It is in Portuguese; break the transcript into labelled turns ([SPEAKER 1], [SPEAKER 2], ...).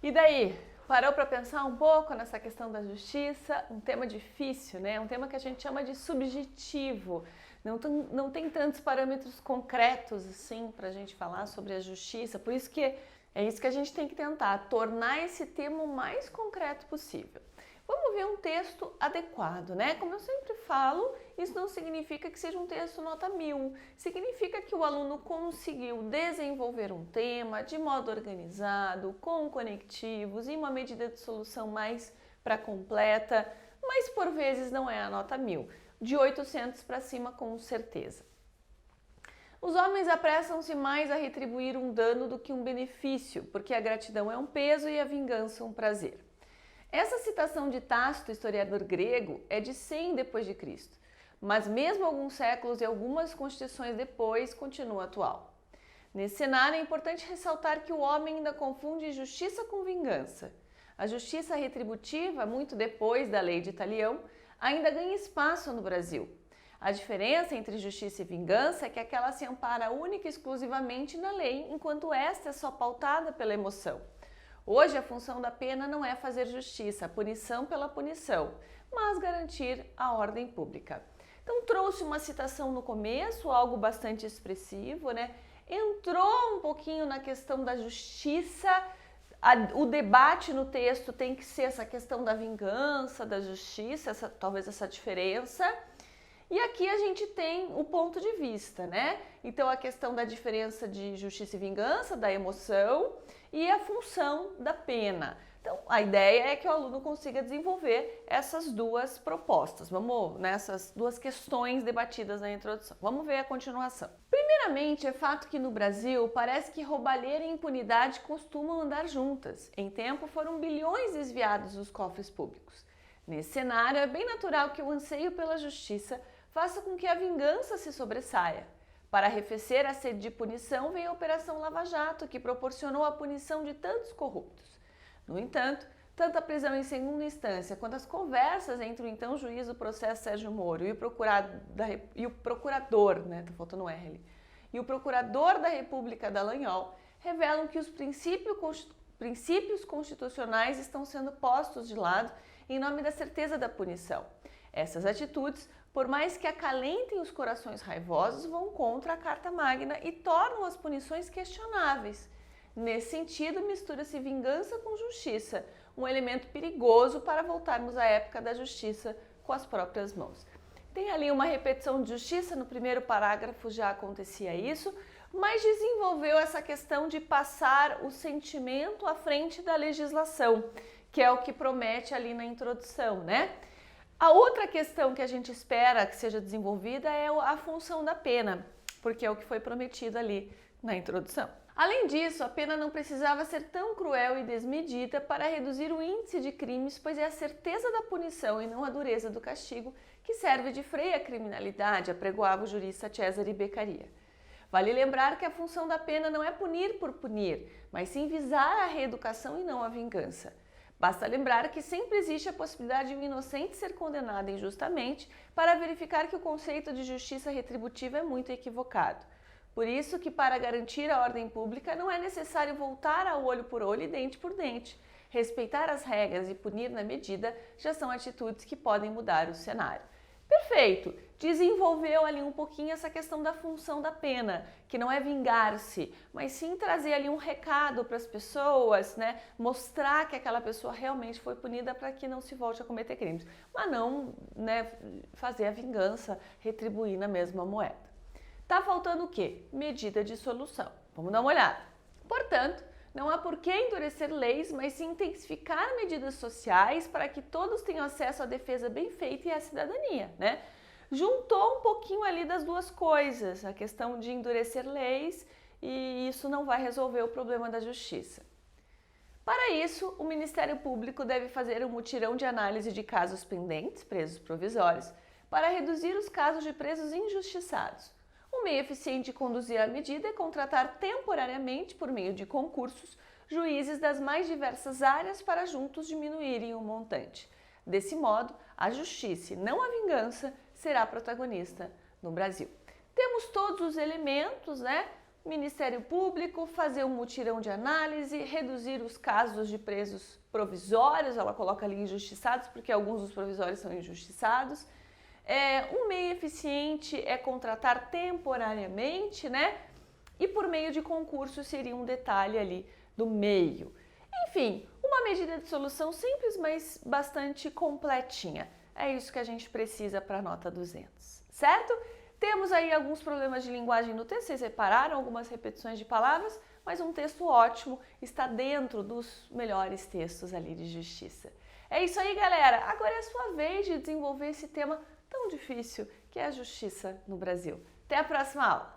[SPEAKER 1] E daí, parou para pensar um pouco nessa questão da justiça? Um tema difícil, né? Um tema que a gente chama de subjetivo. Não tem tantos parâmetros concretos assim para a gente falar sobre a justiça. Por isso que é isso que a gente tem que tentar, tornar esse tema o mais concreto possível. Vamos ver um texto adequado, né? Como eu sempre falo, isso não significa que seja um texto nota 1000. Significa que o aluno conseguiu desenvolver um tema de modo organizado, com conectivos, em uma medida de solução mais para completa, mas por vezes não é a nota 1000. De 800 para cima, com certeza. Os homens apressam-se mais a retribuir um dano do que um benefício, porque a gratidão é um peso e a vingança um prazer. Essa citação de Tácito, historiador grego, é de 100 d.C., mas mesmo alguns séculos e algumas constituições depois continua atual. Nesse cenário é importante ressaltar que o homem ainda confunde justiça com vingança. A justiça retributiva, muito depois da lei de Italião, ainda ganha espaço no Brasil. A diferença entre justiça e vingança é que aquela se ampara única e exclusivamente na lei, enquanto esta é só pautada pela emoção. Hoje, a função da pena não é fazer justiça, a punição pela punição, mas garantir a ordem pública. Então, trouxe uma citação no começo, algo bastante expressivo, né? Entrou um pouquinho na questão da justiça, o debate no texto tem que ser essa questão da vingança, da justiça, talvez essa diferença. E aqui a gente tem o ponto de vista, né? Então, a questão da diferença de justiça e vingança, da emoção e a função da pena. Então, a ideia é que o aluno consiga desenvolver essas duas propostas. Vamos nessas duas questões debatidas na introdução. Vamos ver a continuação. Primeiramente, é fato que no Brasil parece que roubalheira e impunidade costumam andar juntas. Em tempo, foram bilhões desviados dos cofres públicos. Nesse cenário, é bem natural que o anseio pela justiça faça com que a vingança se sobressaia. Para arrefecer a sede de punição veio a Operação Lava Jato, que proporcionou a punição de tantos corruptos. No entanto, tanto a prisão em segunda instância quanto as conversas entre o então juiz do processo Sérgio Moro e o procurador, né, tá faltando um R ali, e o procurador da República Dallagnol revelam que os princípios constitucionais estão sendo postos de lado em nome da certeza da punição. Essas atitudes, por mais que acalentem os corações raivosos, vão contra a Carta Magna e tornam as punições questionáveis. Nesse sentido, mistura-se vingança com justiça, um elemento perigoso para voltarmos à época da justiça com as próprias mãos. Tem ali uma repetição de justiça, no primeiro parágrafo já acontecia isso, mas desenvolveu essa questão de passar o sentimento à frente da legislação, que é o que promete ali na introdução, né? A outra questão que a gente espera que seja desenvolvida é a função da pena, porque é o que foi prometido ali na introdução. Além disso, a pena não precisava ser tão cruel e desmedida para reduzir o índice de crimes, pois é a certeza da punição e não a dureza do castigo que serve de freio à criminalidade, apregoava o jurista Cesare Beccaria. Vale lembrar que a função da pena não é punir por punir, mas sim visar a reeducação e não a vingança. Basta lembrar que sempre existe a possibilidade de um inocente ser condenado injustamente para verificar que o conceito de justiça retributiva é muito equivocado. Por isso que, para garantir a ordem pública, não é necessário voltar ao olho por olho e dente por dente. Respeitar as regras e punir na medida já são atitudes que podem mudar o cenário. Perfeito! Desenvolveu ali um pouquinho essa questão da função da pena, que não é vingar-se, mas sim trazer ali um recado para as pessoas, né? Mostrar que aquela pessoa realmente foi punida para que não se volte a cometer crimes, mas não, né, fazer a vingança, retribuir na mesma moeda. Tá faltando o quê? Medida de solução. Vamos dar uma olhada. Portanto, não há por que endurecer leis, mas sim intensificar medidas sociais para que todos tenham acesso à defesa bem feita e à cidadania, né? Juntou um pouquinho ali das duas coisas, a questão de endurecer leis, e isso não vai resolver o problema da justiça. Para isso, o Ministério Público deve fazer um mutirão de análise de casos pendentes, presos provisórios, para reduzir os casos de presos injustiçados. Um meio eficiente de conduzir a medida é contratar temporariamente, por meio de concursos, juízes das mais diversas áreas para juntos diminuírem o montante. Desse modo, a justiça, e não a vingança, será protagonista no Brasil. Temos todos os elementos, né, Ministério Público, fazer um mutirão de análise, reduzir os casos de presos provisórios, ela coloca ali injustiçados, porque alguns dos provisórios são injustiçados. Um meio eficiente é contratar temporariamente, né? E por meio de concurso seria um detalhe ali do meio. Enfim, uma medida de solução simples, mas bastante completinha. É isso que a gente precisa para a nota 200, certo? Temos aí alguns problemas de linguagem no texto, vocês repararam algumas repetições de palavras, mas um texto ótimo, está dentro dos melhores textos ali de justiça. É isso aí, galera! Agora é a sua vez de desenvolver esse tema tão difícil que é a justiça no Brasil. Até a próxima aula!